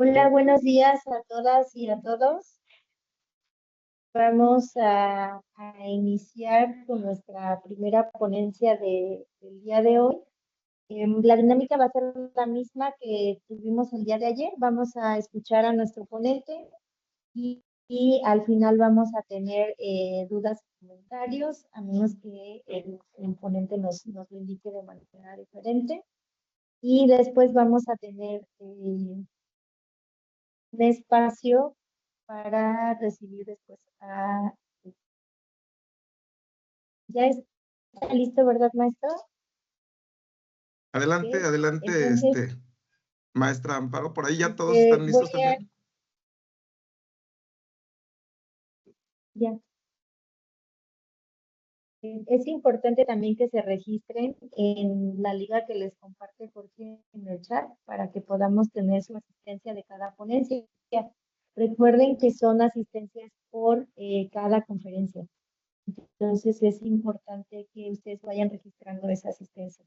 Hola, buenos días a todas y a todos. Vamos a iniciar con nuestra primera ponencia del día de hoy. La dinámica va a ser la misma que tuvimos el día de ayer. Vamos a escuchar a nuestro ponente y al final vamos a tener dudas y comentarios, a menos que el ponente nos lo indique de manera diferente. Y después vamos a tener un espacio para recibir después a... ¿Ya está listo, verdad, maestro? Adelante, Ok. adelante, Entonces, maestra Amparo, por ahí ya todos están voy listos a... también. Ya. Es importante también que se registren en la liga que les comparte Jorge en el chat para que podamos tener su asistencia de cada ponencia. Recuerden que son asistencias por cada conferencia. Entonces es importante que ustedes vayan registrando esa asistencia.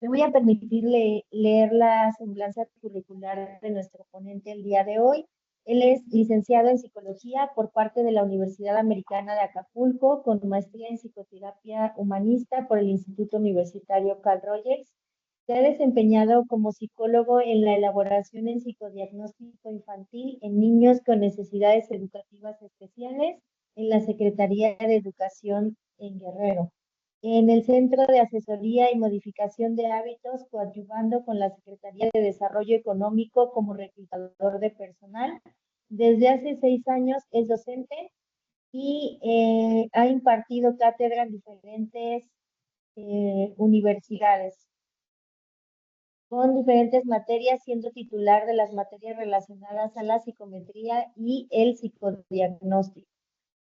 Me voy a permitir leer la semblanza curricular de nuestro ponente el día de hoy. Él es licenciado en psicología por parte de la Universidad Americana de Acapulco, con maestría en psicoterapia humanista por el Instituto Universitario Carl Rogers. Se ha desempeñado como psicólogo en la elaboración en psicodiagnóstico infantil en niños con necesidades educativas especiales en la Secretaría de Educación en Guerrero, en el Centro de Asesoría y Modificación de Hábitos, coadyuvando con la Secretaría de Desarrollo Económico como reclutador de personal. Desde hace 6 años es docente y ha impartido cátedra en diferentes universidades con diferentes materias, siendo titular de las materias relacionadas a la psicometría y el psicodiagnóstico.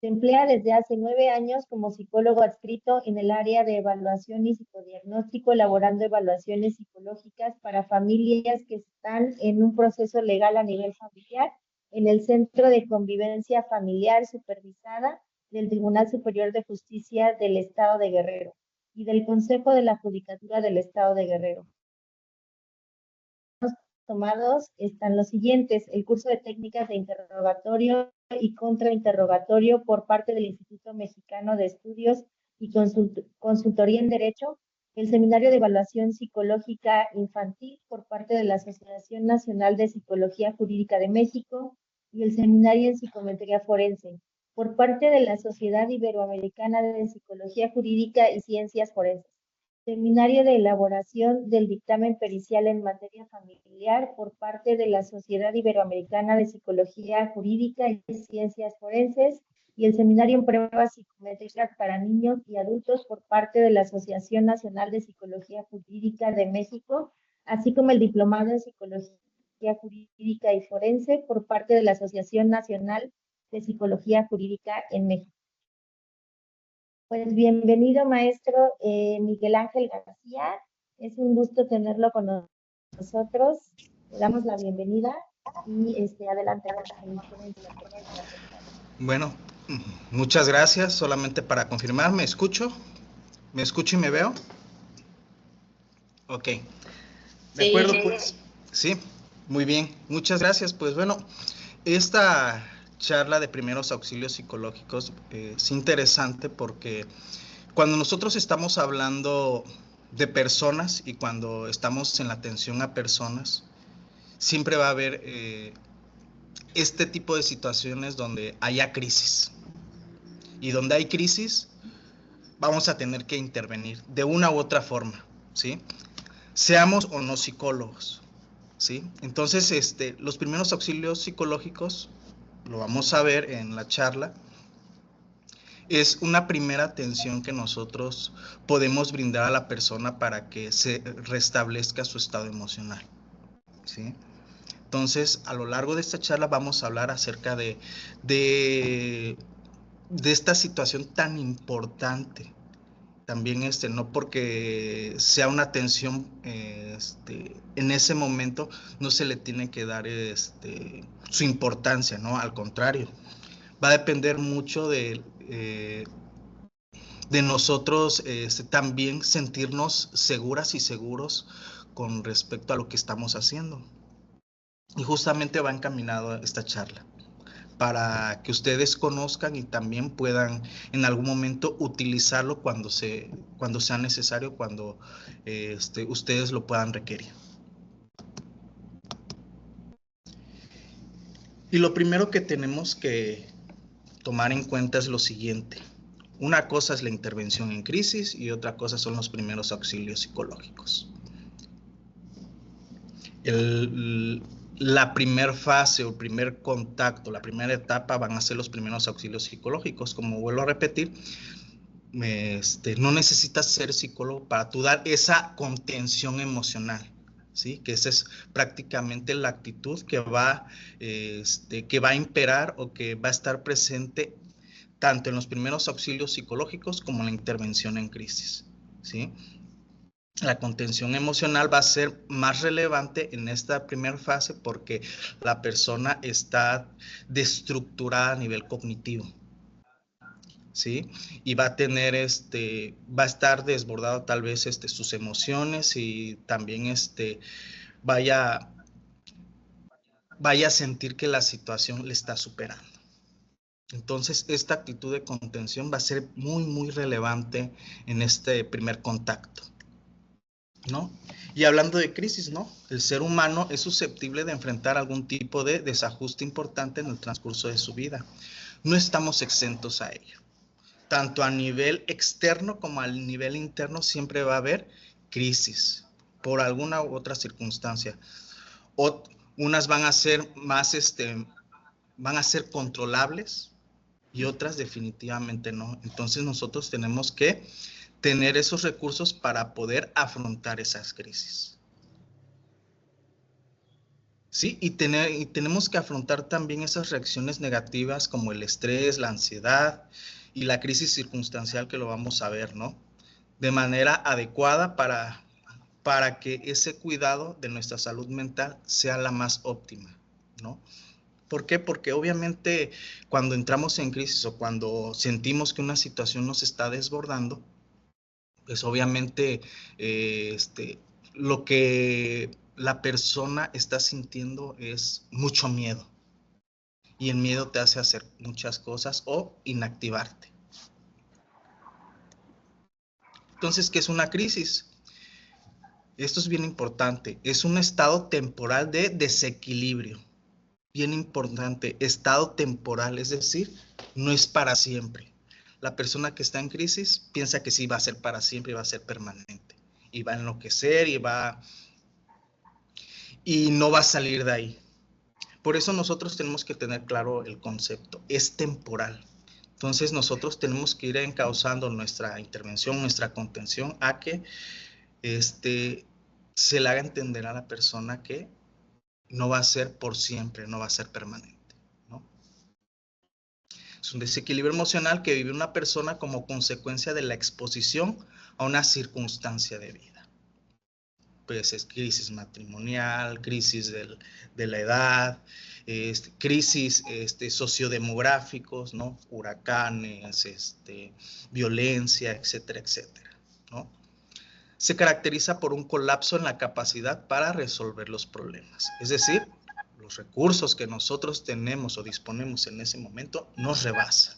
Se emplea desde hace 9 años como psicólogo adscrito en el área de evaluación y psicodiagnóstico, elaborando evaluaciones psicológicas para familias que están en un proceso legal a nivel familiar en el Centro de Convivencia Familiar Supervisada del Tribunal Superior de Justicia del Estado de Guerrero y del Consejo de la Judicatura del Estado de Guerrero. Tomados están los siguientes: el curso de técnicas de interrogatorio y contrainterrogatorio por parte del Instituto Mexicano de Estudios y Consultoría en Derecho, el seminario de evaluación psicológica infantil por parte de la Asociación Nacional de Psicología Jurídica de México y el seminario en psicometría forense por parte de la Sociedad Iberoamericana de Psicología Jurídica y Ciencias Forenses. Seminario de elaboración del dictamen pericial en materia familiar por parte de la Sociedad Iberoamericana de Psicología Jurídica y Ciencias Forenses y el seminario en pruebas psicométricas para niños y adultos por parte de la Asociación Nacional de Psicología Jurídica de México, así como el diplomado en Psicología Jurídica y Forense por parte de la Asociación Nacional de Psicología Jurídica en México. Pues bienvenido, maestro Miguel Ángel García. Es un gusto tenerlo con nosotros. Le damos la bienvenida y adelante con la ponencia. Bueno, muchas gracias. Solamente para confirmar, ¿me escucho? ¿Me escucho y me veo? Ok. De acuerdo, pues. Sí, muy bien. Muchas gracias. Pues bueno, esta charla de primeros auxilios psicológicos es interesante porque cuando nosotros estamos hablando de personas y cuando estamos en la atención a personas, siempre va a haber este tipo de situaciones donde haya crisis. Y donde hay crisis, vamos a tener que intervenir de una u otra forma, ¿sí? Seamos o no psicólogos, ¿sí? Entonces, los primeros auxilios psicológicos, lo vamos a ver en la charla, es una primera atención que nosotros podemos brindar a la persona para que se restablezca su estado emocional, ¿sí? Entonces, a lo largo de esta charla vamos a hablar acerca de esta situación tan importante. También no porque sea una atención en ese momento no se le tiene que dar su importancia, ¿no? Al contrario, va a depender mucho de nosotros también sentirnos seguras y seguros con respecto a lo que estamos haciendo. Y justamente va encaminado a esta charla, para que ustedes conozcan y también puedan en algún momento utilizarlo cuando sea necesario, cuando ustedes lo puedan requerir. Y lo primero que tenemos que tomar en cuenta es lo siguiente. Una cosa es la intervención en crisis y otra cosa son los primeros auxilios psicológicos. La primera fase o el primer contacto, la primera etapa van a ser los primeros auxilios psicológicos. Como vuelvo a repetir, no necesitas ser psicólogo para tú dar esa contención emocional, ¿sí? Que esa es prácticamente la actitud que va a imperar o que va a estar presente tanto en los primeros auxilios psicológicos como en la intervención en crisis, ¿sí? La contención emocional va a ser más relevante en esta primera fase porque la persona está destructurada a nivel cognitivo, ¿sí? Y va a tener, va a estar desbordado tal vez sus emociones y también vaya a sentir que la situación le está superando. Entonces, esta actitud de contención va a ser muy, muy relevante en este primer contacto, ¿no? Y hablando de crisis, ¿no? El ser humano es susceptible de enfrentar algún tipo de desajuste importante en el transcurso de su vida. No estamos exentos a ello. Tanto a nivel externo como a nivel interno siempre va a haber crisis por alguna u otra circunstancia. Unas van a ser más, van a ser controlables y otras definitivamente no. Entonces nosotros tenemos que tener esos recursos para poder afrontar esas crisis. Sí, y tenemos que afrontar también esas reacciones negativas como el estrés, la ansiedad y la crisis circunstancial que lo vamos a ver, ¿no? De manera adecuada para que ese cuidado de nuestra salud mental sea la más óptima, ¿no? ¿Por qué? Porque obviamente cuando entramos en crisis o cuando sentimos que una situación nos está desbordando, pues obviamente lo que la persona está sintiendo es mucho miedo. Y el miedo te hace hacer muchas cosas o inactivarte. Entonces, ¿qué es una crisis? Esto es bien importante. Es un estado temporal de desequilibrio. Bien importante, estado temporal, es decir, no es para siempre. La persona que está en crisis piensa que sí va a ser para siempre y va a ser permanente. Y va a enloquecer y no va a salir de ahí. Por eso nosotros tenemos que tener claro el concepto, es temporal. Entonces nosotros tenemos que ir encauzando nuestra intervención, nuestra contención a que se le haga entender a la persona que no va a ser por siempre, no va a ser permanente, ¿no? Es un desequilibrio emocional que vive una persona como consecuencia de la exposición a una circunstancia de vida. Pues es crisis matrimonial, crisis de la edad, crisis sociodemográficos, ¿no? Huracanes, violencia, etcétera, etcétera, ¿no? Se caracteriza por un colapso en la capacidad para resolver los problemas. Es decir, los recursos que nosotros tenemos o disponemos en ese momento nos rebasan.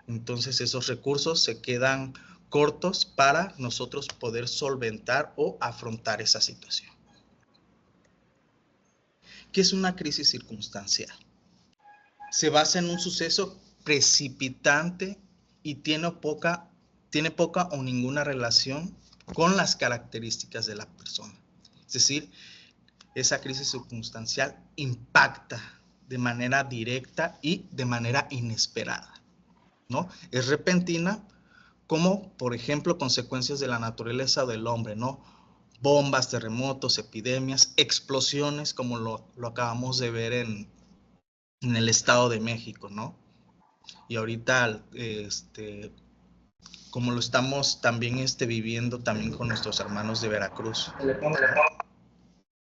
Entonces esos recursos se quedan cortos para nosotros poder solventar o afrontar esa situación. ¿Qué es una crisis circunstancial? Se basa en un suceso precipitante y tiene poca o ninguna relación con las características de la persona. Es decir, esa crisis circunstancial impacta de manera directa y de manera inesperada, ¿no? Es repentina, como por ejemplo consecuencias de la naturaleza del hombre, ¿no? Bombas, terremotos, epidemias, explosiones, como lo acabamos de ver en el Estado de México, ¿no? Y ahorita, como lo estamos también viviendo también con nuestros hermanos de Veracruz.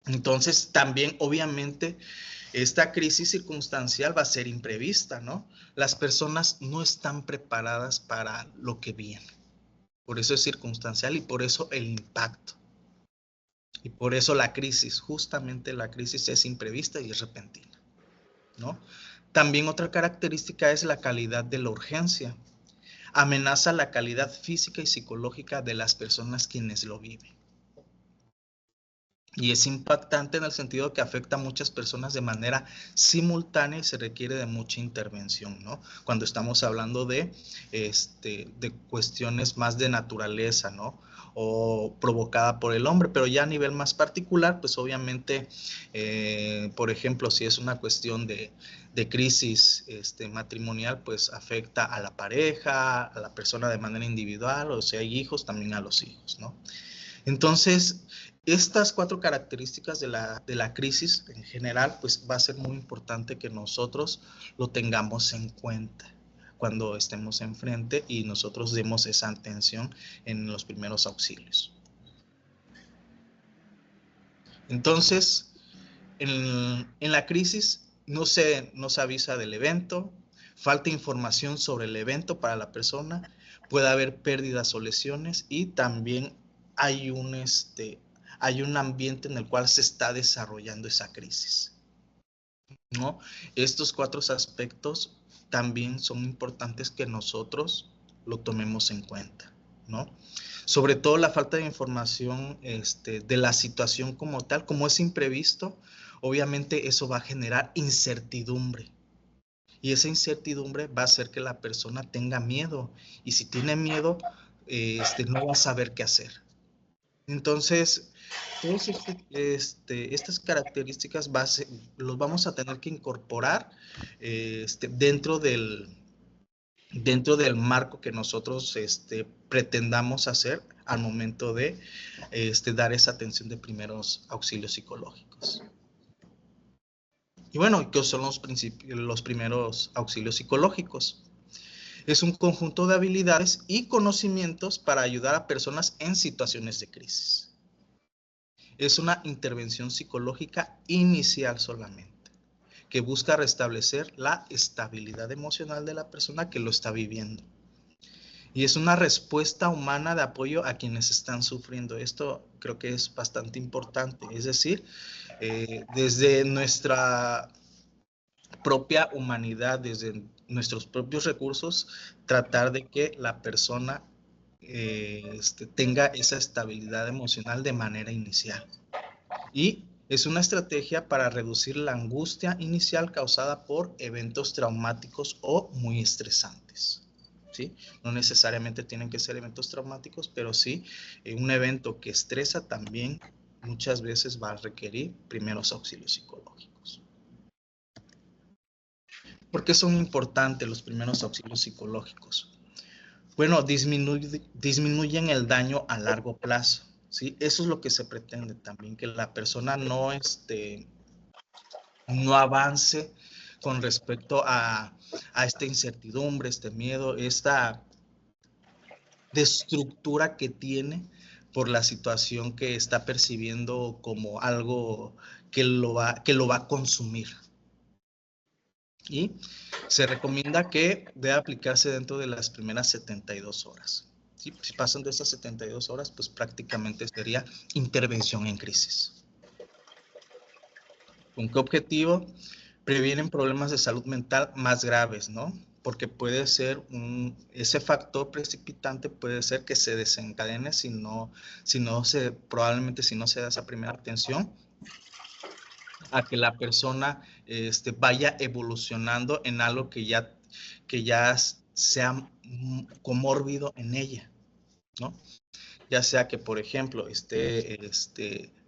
Entonces, también, obviamente, esta crisis circunstancial va a ser imprevista, ¿no? Las personas no están preparadas para lo que viene. Por eso es circunstancial y por eso el impacto. Y por eso la crisis, justamente la crisis es imprevista y es repentina, ¿no? También otra característica es la calidad de la urgencia. Amenaza la calidad física y psicológica de las personas quienes lo viven. Y es impactante en el sentido que afecta a muchas personas de manera simultánea y se requiere de mucha intervención, ¿no? Cuando estamos hablando de cuestiones más de naturaleza, ¿no? O provocada por el hombre, pero ya a nivel más particular, pues obviamente, por ejemplo, si es una cuestión de crisis matrimonial, pues afecta a la pareja, a la persona de manera individual, o si hay hijos, también a los hijos, ¿no? Entonces, estas 4 características de la crisis en general, pues va a ser muy importante que nosotros lo tengamos en cuenta cuando estemos enfrente y nosotros demos esa atención en los primeros auxilios. Entonces, en la crisis no se avisa del evento, falta información sobre el evento para la persona, puede haber pérdidas o lesiones y también hay un ambiente en el cual se está desarrollando esa crisis, ¿no? Estos 4 aspectos también son importantes que nosotros lo tomemos en cuenta, ¿no? Sobre todo la falta de información de la situación como tal, como es imprevisto, obviamente eso va a generar incertidumbre. Y esa incertidumbre va a hacer que la persona tenga miedo. Y si tiene miedo, no va a saber qué hacer. Entonces, todas estas características los vamos a tener que incorporar dentro del marco que nosotros pretendamos hacer al momento de dar esa atención de primeros auxilios psicológicos. Y bueno, ¿qué son los primeros auxilios psicológicos? Es un conjunto de habilidades y conocimientos para ayudar a personas en situaciones de crisis. Es una intervención psicológica inicial solamente, que busca restablecer la estabilidad emocional de la persona que lo está viviendo. Y es una respuesta humana de apoyo a quienes están sufriendo. Esto creo que es bastante importante. Es decir, desde nuestra propia humanidad, desde nuestros propios recursos, tratar de que la persona tenga esa estabilidad emocional de manera inicial. Y es una estrategia para reducir la angustia inicial causada por eventos traumáticos o muy estresantes, ¿sí? No necesariamente tienen que ser eventos traumáticos, pero sí un evento que estresa también muchas veces va a requerir primeros auxilios psicológicos. ¿Por qué son importantes los primeros auxilios psicológicos? Bueno, disminuyen el daño a largo plazo, ¿sí? Eso es lo que se pretende también, que la persona no avance con respecto a esta incertidumbre, este miedo, esta destructura que tiene por la situación que está percibiendo como algo que lo va a consumir. Y se recomienda que debe aplicarse dentro de las primeras 72 horas. ¿Sí? Si pasan de esas 72 horas, pues prácticamente sería intervención en crisis. ¿Con qué objetivo? Previenen problemas de salud mental más graves, ¿no? Porque puede ser ese factor precipitante puede ser que se desencadene probablemente si no se da esa primera atención, a que la persona vaya evolucionando en algo que ya sea comórbido en ella, ¿no? Ya sea que, por ejemplo,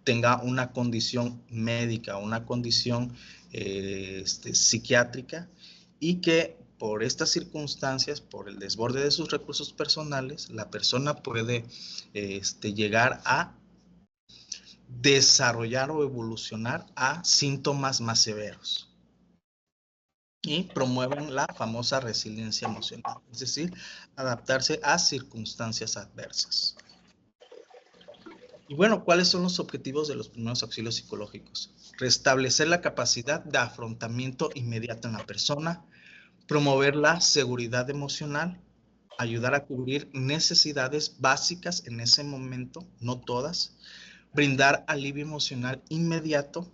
tenga una condición médica, una condición psiquiátrica, y que por estas circunstancias, por el desborde de sus recursos personales, la persona puede llegar a desarrollar o evolucionar a síntomas más severos. Y promueven la famosa resiliencia emocional, es decir, adaptarse a circunstancias adversas. Y bueno, ¿cuáles son los objetivos de los primeros auxilios psicológicos? Restablecer la capacidad de afrontamiento inmediato en la persona, promover la seguridad emocional, ayudar a cubrir necesidades básicas en ese momento, no todas, brindar alivio emocional inmediato,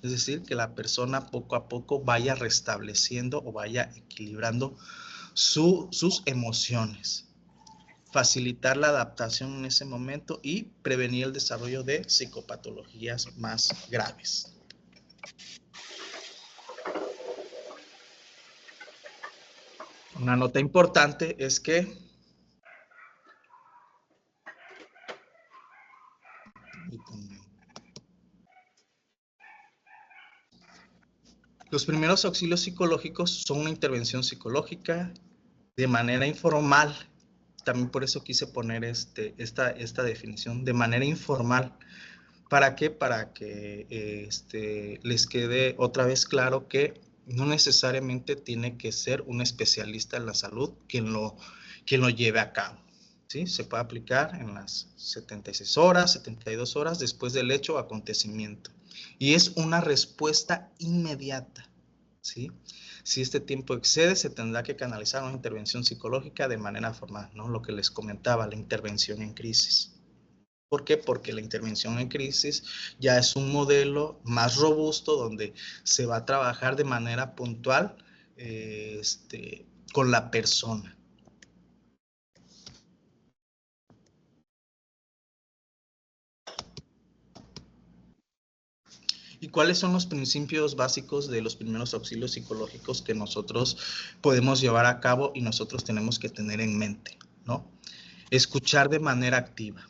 es decir, que la persona poco a poco vaya restableciendo o vaya equilibrando sus emociones, facilitar la adaptación en ese momento y prevenir el desarrollo de psicopatologías más graves. Una nota importante es que los primeros auxilios psicológicos son una intervención psicológica de manera informal. También por eso quise poner esta definición, de manera informal. ¿Para qué? Para que les quede otra vez claro que no necesariamente tiene que ser un especialista en la salud quien lo lleve a cabo. ¿Sí? Se puede aplicar en las 76 horas, 72 horas después del hecho o acontecimiento. Y es una respuesta inmediata. ¿Sí? Si este tiempo excede, se tendrá que canalizar una intervención psicológica de manera formal, ¿no? Lo que les comentaba, la intervención en crisis. ¿Por qué? Porque la intervención en crisis ya es un modelo más robusto donde se va a trabajar de manera puntual con la persona. ¿Y cuáles son los principios básicos de los primeros auxilios psicológicos que nosotros podemos llevar a cabo y nosotros tenemos que tener en mente, ¿no? Escuchar de manera activa.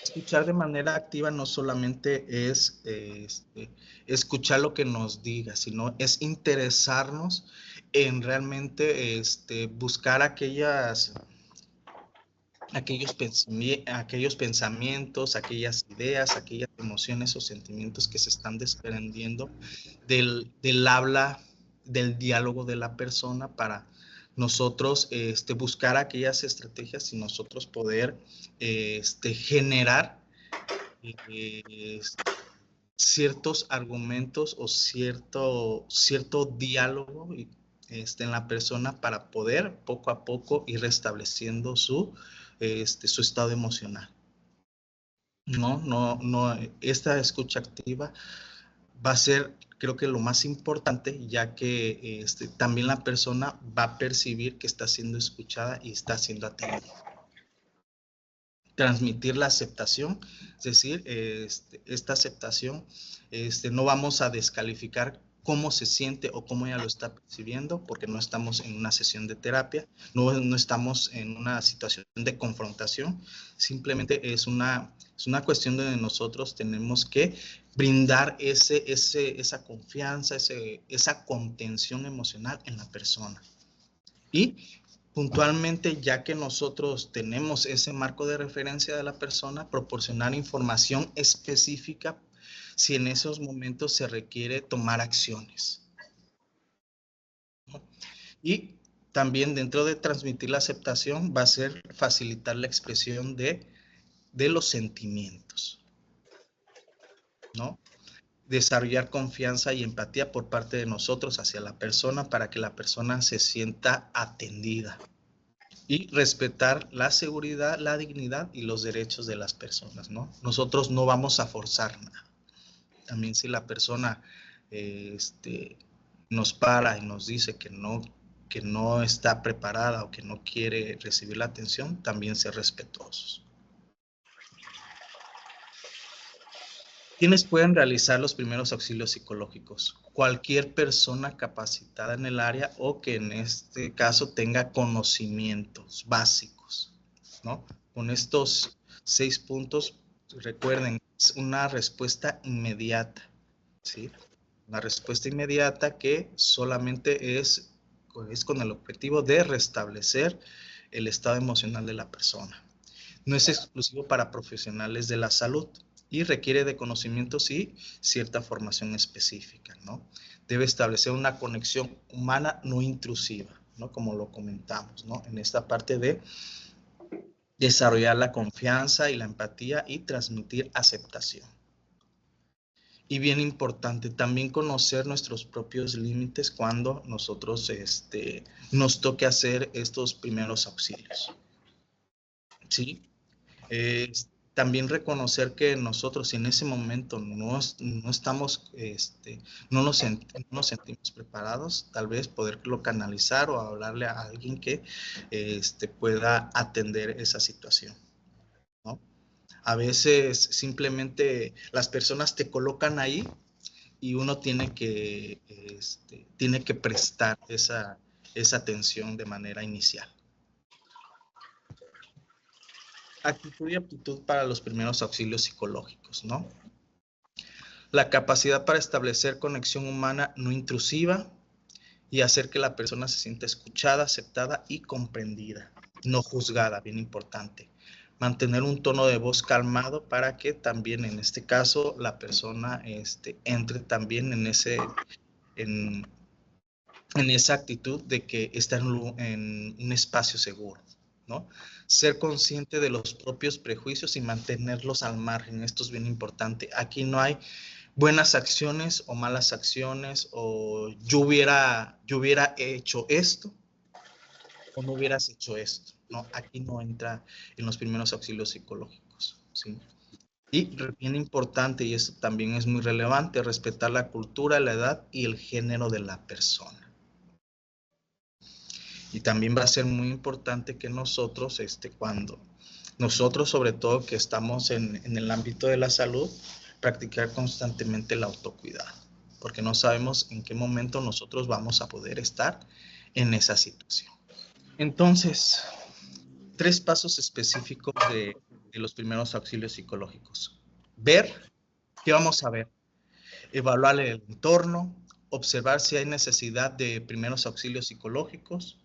Escuchar de manera activa no solamente es escuchar lo que nos diga, sino es interesarnos en realmente buscar aquellos pensamientos, aquellas ideas, aquellas emociones o sentimientos que se están desprendiendo del habla, del diálogo de la persona para nosotros buscar aquellas estrategias y nosotros poder generar ciertos argumentos o cierto diálogo en la persona para poder poco a poco ir restableciendo su estado emocional. Esta escucha activa va a ser, creo que lo más importante, ya que también la persona va a percibir que está siendo escuchada y está siendo atendida. Transmitir la aceptación, es decir, esta aceptación, no vamos a descalificar cómo se siente o cómo ella lo está percibiendo, porque no estamos en una sesión de terapia, no estamos en una situación de confrontación, simplemente es una cuestión donde nosotros tenemos que brindar esa confianza, esa contención emocional en la persona. Y puntualmente, ya que nosotros tenemos ese marco de referencia de la persona, proporcionar información específica si en esos momentos se requiere tomar acciones. Y también dentro de transmitir la aceptación va a ser facilitar la expresión de los sentimientos, ¿no? Desarrollar confianza y empatía por parte de nosotros hacia la persona para que la persona se sienta atendida. Y respetar la seguridad, la dignidad y los derechos de las personas, ¿no? Nosotros no vamos a forzar nada. También si la persona nos para y nos dice que no está preparada o que no quiere recibir la atención, también ser respetuosos. ¿Quiénes pueden realizar los primeros auxilios psicológicos? Cualquier persona capacitada en el área o que en este caso tenga conocimientos básicos, ¿no? Con estos 6 puntos, recuerden, es una respuesta inmediata, ¿sí? Una respuesta inmediata que solamente es con el objetivo de restablecer el estado emocional de la persona. No es exclusivo para profesionales de la salud y requiere de conocimientos y cierta formación específica, ¿no? Debe establecer una conexión humana no intrusiva, ¿no? Como lo comentamos, ¿no? En esta parte de desarrollar la confianza y la empatía y transmitir aceptación. Y bien importante, también conocer nuestros propios límites cuando nosotros nos toque hacer estos primeros auxilios. ¿Sí? también reconocer que nosotros en ese momento no estamos, no nos sentimos preparados, tal vez poderlo canalizar o hablarle a alguien que pueda atender esa situación, ¿no? A veces simplemente las personas te colocan ahí y uno tiene que prestar esa atención de manera inicial. Actitud y aptitud para los primeros auxilios psicológicos, ¿no? La capacidad para establecer conexión humana no intrusiva y hacer que la persona se sienta escuchada, aceptada y comprendida, no juzgada, bien importante. Mantener un tono de voz calmado para que también en este caso la persona entre también en esa actitud de que está en un espacio seguro, ¿no? Ser consciente de los propios prejuicios y mantenerlos al margen. Esto es bien importante. Aquí no hay buenas acciones o malas acciones, o yo hubiera hecho esto o no hubieras hecho esto. No, aquí no entra en los primeros auxilios psicológicos, ¿sí? Y bien importante, y esto también es muy relevante, respetar la cultura, la edad y el género de la persona. Y también va a ser muy importante que nosotros, cuando nosotros sobre todo que estamos en el ámbito de la salud, practicar constantemente el autocuidado, porque no sabemos en qué momento nosotros vamos a poder estar en esa situación. Entonces, 3 pasos específicos de los primeros auxilios psicológicos. Ver, ¿qué vamos a ver? Evaluar el entorno, observar si hay necesidad de primeros auxilios psicológicos.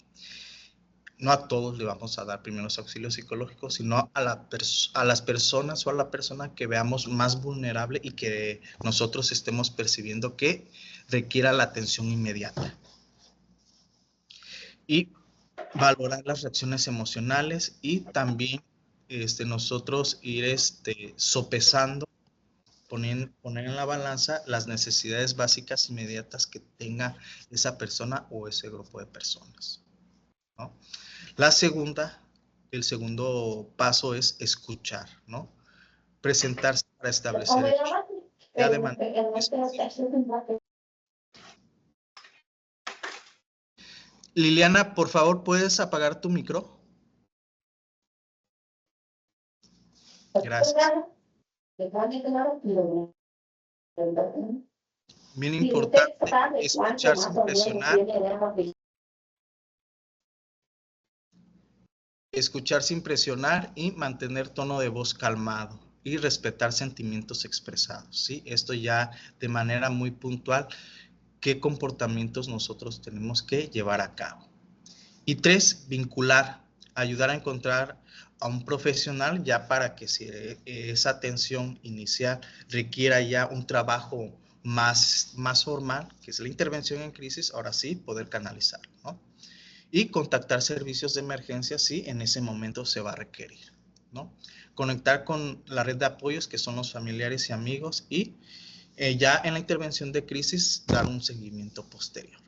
No a todos le vamos a dar primeros auxilios psicológicos, sino a las personas o a la persona que veamos más vulnerable y que nosotros estemos percibiendo que requiera la atención inmediata. Y valorar las reacciones emocionales y también nosotros ir sopesando, poner en la balanza las necesidades básicas inmediatas que tenga esa persona o ese grupo de personas, ¿no? El segundo paso es escuchar, ¿no? Presentarse para establecer ya de manera específica. Liliana, por favor, ¿puedes apagar tu micro? Gracias. Bien importante, escuchar sin presionar. Escuchar sin presionar y mantener tono de voz calmado y respetar sentimientos expresados, ¿sí? Esto ya de manera muy puntual, qué comportamientos nosotros tenemos que llevar a cabo. Y 3, vincular, ayudar a encontrar a un profesional ya para que si esa atención inicial requiera ya un trabajo más formal, que es la intervención en crisis, ahora sí poder canalizarlo, ¿no? Y contactar servicios de emergencia si en ese momento se va a requerir, ¿no? Conectar con la red de apoyos que son los familiares y amigos y ya en la intervención de crisis dar un seguimiento posterior.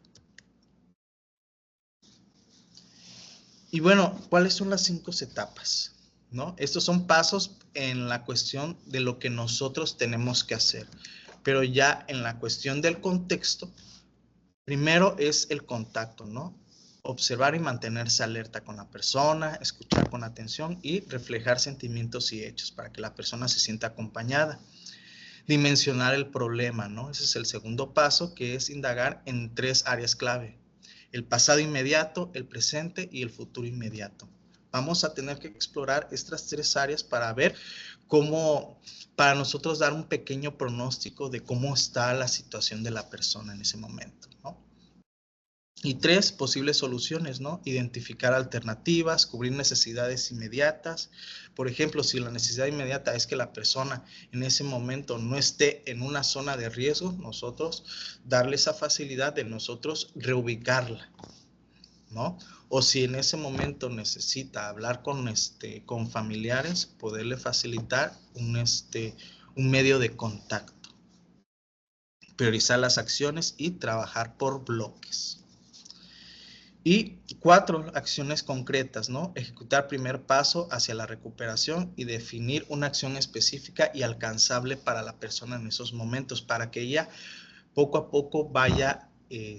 Y bueno, ¿cuáles son las 5 etapas? ¿No? Estos son pasos en la cuestión de lo que nosotros tenemos que hacer, pero ya en la cuestión del contexto, primero es el contacto, ¿no? Observar y mantenerse alerta con la persona, escuchar con atención y reflejar sentimientos y hechos para que la persona se sienta acompañada. Dimensionar el problema, ¿no? Ese es el segundo paso, que es indagar en 3 áreas clave: el pasado inmediato, el presente y el futuro inmediato. Vamos a tener que explorar estas 3 áreas para ver cómo, para nosotros dar un pequeño pronóstico de cómo está la situación de la persona en ese momento, ¿no? Y 3, posibles soluciones, ¿no? Identificar alternativas, cubrir necesidades inmediatas. Por ejemplo, si la necesidad inmediata es que la persona en ese momento no esté en una zona de riesgo, nosotros darle esa facilidad de nosotros reubicarla, ¿no? O si en ese momento necesita hablar con familiares, poderle facilitar un medio de contacto. Priorizar las acciones y trabajar por bloques. Y 4, acciones concretas, ¿no? Ejecutar primer paso hacia la recuperación y definir una acción específica y alcanzable para la persona en esos momentos, para que ella poco a poco vaya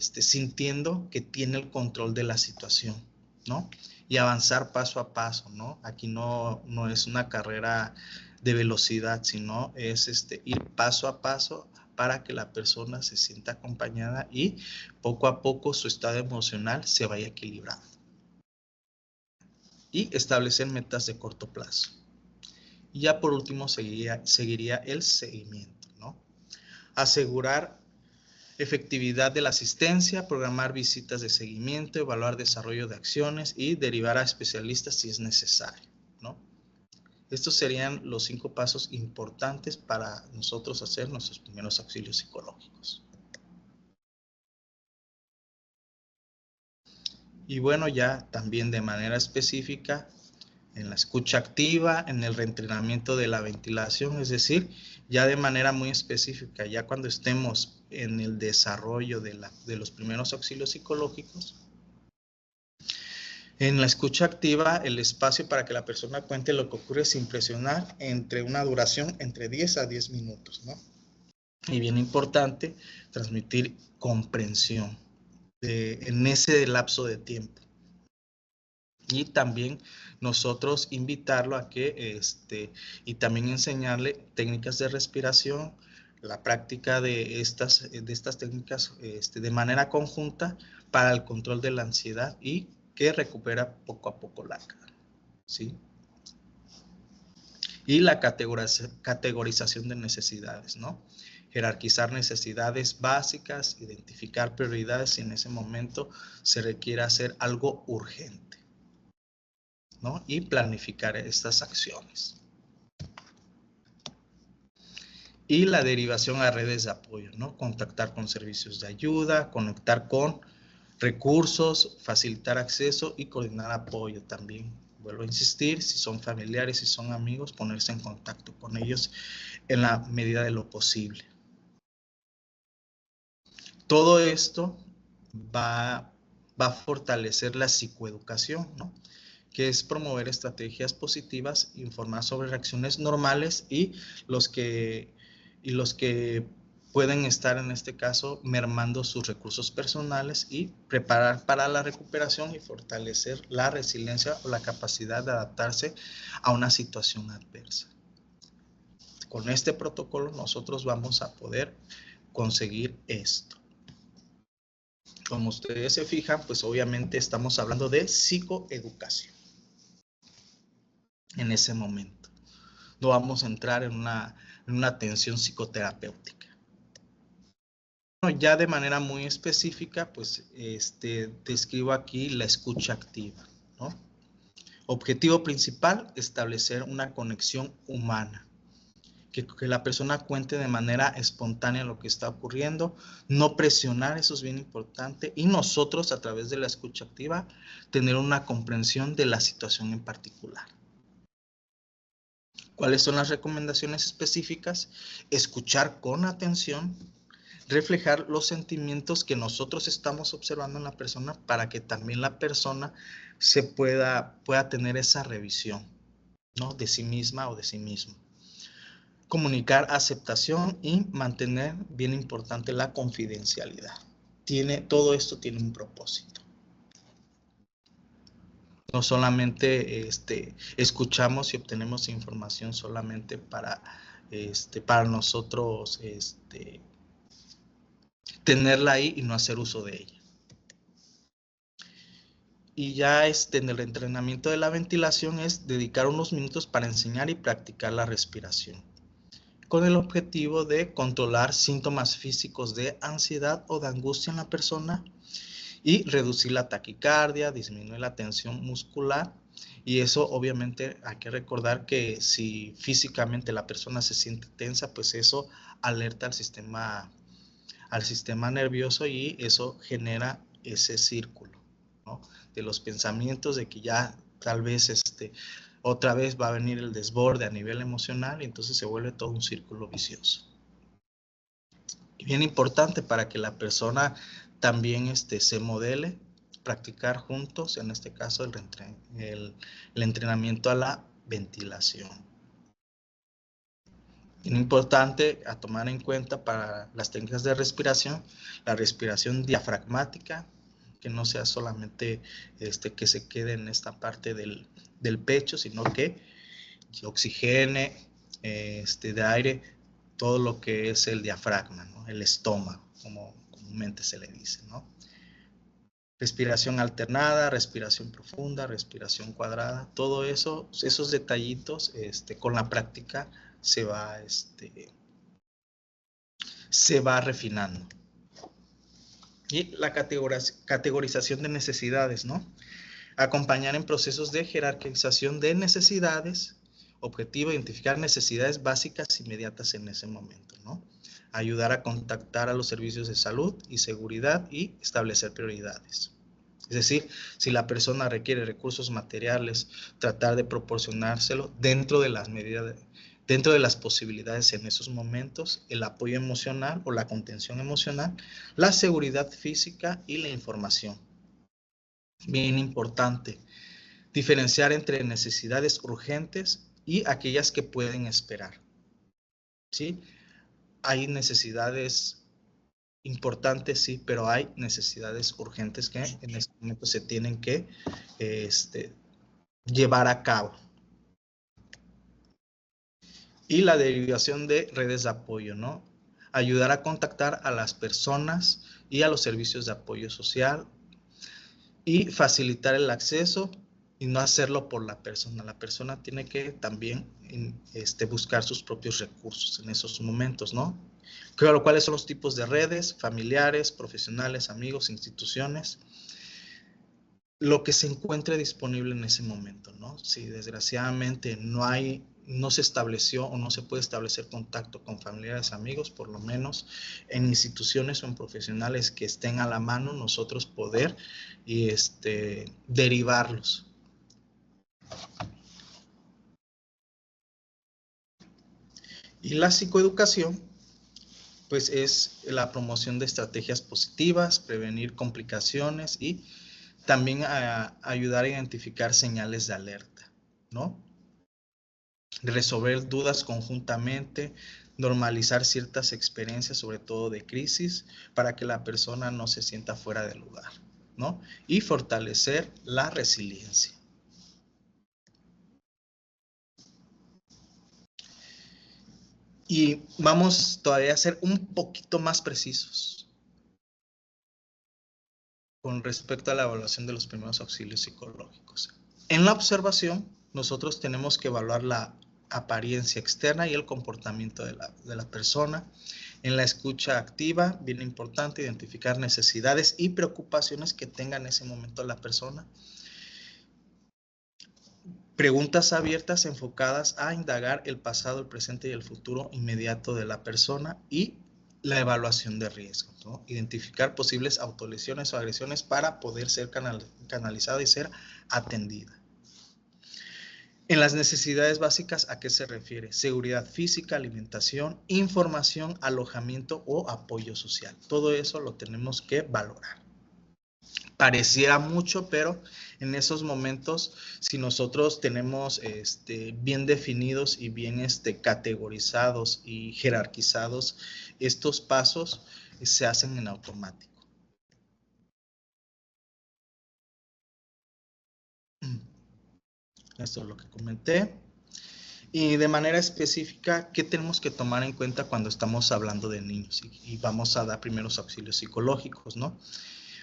sintiendo que tiene el control de la situación, ¿no? Y avanzar paso a paso, ¿no? Aquí no es una carrera de velocidad, sino es ir paso a paso para que la persona se sienta acompañada y poco a poco su estado emocional se vaya equilibrando. Y establecer metas de corto plazo. Y ya por último seguiría el seguimiento, ¿no? Asegurar efectividad de la asistencia, programar visitas de seguimiento, evaluar desarrollo de acciones y derivar a especialistas si es necesario, ¿no? Estos serían los 5 pasos importantes para nosotros hacer nuestros primeros auxilios psicológicos. Y bueno, ya también de manera específica, en la escucha activa, en el reentrenamiento de la ventilación, es decir, ya de manera muy específica, ya cuando estemos en el desarrollo de los primeros auxilios psicológicos, en la escucha activa, el espacio para que la persona cuente lo que ocurre sin presionar, entre una duración entre 10 a 10 minutos, ¿no? Y bien importante, transmitir comprensión en ese lapso de tiempo. Y también nosotros invitarlo a que, y también enseñarle técnicas de respiración, la práctica de estas técnicas de manera conjunta para el control de la ansiedad y que recupera poco a poco la calma, ¿sí? Y la categorización de necesidades, ¿no? Jerarquizar necesidades básicas, identificar prioridades si en ese momento se requiere hacer algo urgente, ¿no? Y planificar estas acciones. Y la derivación a redes de apoyo, ¿no? Contactar con servicios de ayuda, conectar con recursos, facilitar acceso y coordinar apoyo también. Vuelvo a insistir, si son familiares, si son amigos, ponerse en contacto con ellos en la medida de lo posible. Todo esto va a fortalecer la psicoeducación, ¿no? Que es promover estrategias positivas, informar sobre reacciones normales y los que pueden estar en este caso mermando sus recursos personales y preparar para la recuperación y fortalecer la resiliencia o la capacidad de adaptarse a una situación adversa. Con este protocolo nosotros vamos a poder conseguir esto. Como ustedes se fijan, pues obviamente estamos hablando de psicoeducación. En ese momento no vamos a entrar en una atención psicoterapéutica. Bueno, ya de manera muy específica, pues describo aquí la escucha activa, ¿no? Objetivo principal, establecer una conexión humana, que la persona cuente de manera espontánea lo que está ocurriendo, no presionar, eso es bien importante, y nosotros a través de la escucha activa tener una comprensión de la situación en particular. ¿Cuáles son las recomendaciones específicas? Escuchar con atención, reflejar los sentimientos que nosotros estamos observando en la persona para que también la persona se pueda tener esa revisión, ¿no? De sí misma o de sí mismo. Comunicar aceptación y mantener, bien importante, la confidencialidad. Todo esto tiene un propósito. No solamente escuchamos y obtenemos información solamente para nosotros tenerla ahí y no hacer uso de ella. Y ya en el entrenamiento de la ventilación es dedicar unos minutos para enseñar y practicar la respiración, con el objetivo de controlar síntomas físicos de ansiedad o de angustia en la persona y reducir la taquicardia, disminuir la tensión muscular. Y eso obviamente hay que recordar que si físicamente la persona se siente tensa, pues eso alerta al sistema nervioso y eso genera ese círculo, ¿no? De los pensamientos de que ya tal vez otra vez va a venir el desborde a nivel emocional y entonces se vuelve todo un círculo vicioso. Y bien importante para que la persona también se modele, practicar juntos, en este caso, el entrenamiento a la ventilación. Bien importante a tomar en cuenta para las técnicas de respiración, la respiración diafragmática, que no sea solamente que se quede en esta parte del pecho, sino que oxigene de aire todo lo que es el diafragma, ¿no? El estómago, como comúnmente se le dice, ¿no? Respiración alternada, respiración profunda, respiración cuadrada, todo eso, esos detallitos, con la práctica se va refinando. Y la categorización de necesidades, ¿no? Acompañar en procesos de jerarquización de necesidades, objetivo, identificar necesidades básicas inmediatas en ese momento, ¿no? Ayudar a contactar a los servicios de salud y seguridad y establecer prioridades. Es decir, si la persona requiere recursos materiales, tratar de proporcionárselo dentro de las medidas, dentro de las posibilidades en esos momentos, el apoyo emocional o la contención emocional, la seguridad física y la información. Bien importante, diferenciar entre necesidades urgentes y aquellas que pueden esperar. ¿Sí? Hay necesidades importantes, sí, pero hay necesidades urgentes que en este momento se tienen que llevar a cabo. Y la derivación de redes de apoyo, ¿no? Ayudar a contactar a las personas y a los servicios de apoyo social y facilitar el acceso y no hacerlo por la persona. La persona tiene que también buscar sus propios recursos en esos momentos, ¿no? Claro, ¿cuáles son los tipos de redes? Familiares, profesionales, amigos, instituciones. Lo que se encuentre disponible en ese momento, ¿no? Si desgraciadamente no se estableció o no se puede establecer contacto con familiares, amigos, por lo menos en instituciones o en profesionales que estén a la mano, nosotros poder derivarlos. Y la psicoeducación, pues es la promoción de estrategias positivas, prevenir complicaciones y también ayudar a identificar señales de alerta, ¿no? Resolver dudas conjuntamente, normalizar ciertas experiencias, sobre todo de crisis, para que la persona no se sienta fuera de lugar, ¿no? Y fortalecer la resiliencia. Y vamos todavía a ser un poquito más precisos con respecto a la evaluación de los primeros auxilios psicológicos. En la observación, nosotros tenemos que evaluar la apariencia externa y el comportamiento de la persona. En la escucha activa, bien importante, identificar necesidades y preocupaciones que tenga en ese momento la persona. Preguntas abiertas enfocadas a indagar el pasado, el presente y el futuro inmediato de la persona y la evaluación de riesgo, ¿no? Identificar posibles autolesiones o agresiones para poder ser canalizada y ser atendida. En las necesidades básicas, ¿a qué se refiere? Seguridad física, alimentación, información, alojamiento o apoyo social. Todo eso lo tenemos que valorar. Pareciera mucho, pero en esos momentos, si nosotros tenemos bien definidos y bien categorizados y jerarquizados, estos pasos se hacen en automático. Esto es lo que comenté. Y de manera específica, ¿qué tenemos que tomar en cuenta cuando estamos hablando de niños? Y vamos a dar primeros auxilios psicológicos, ¿no?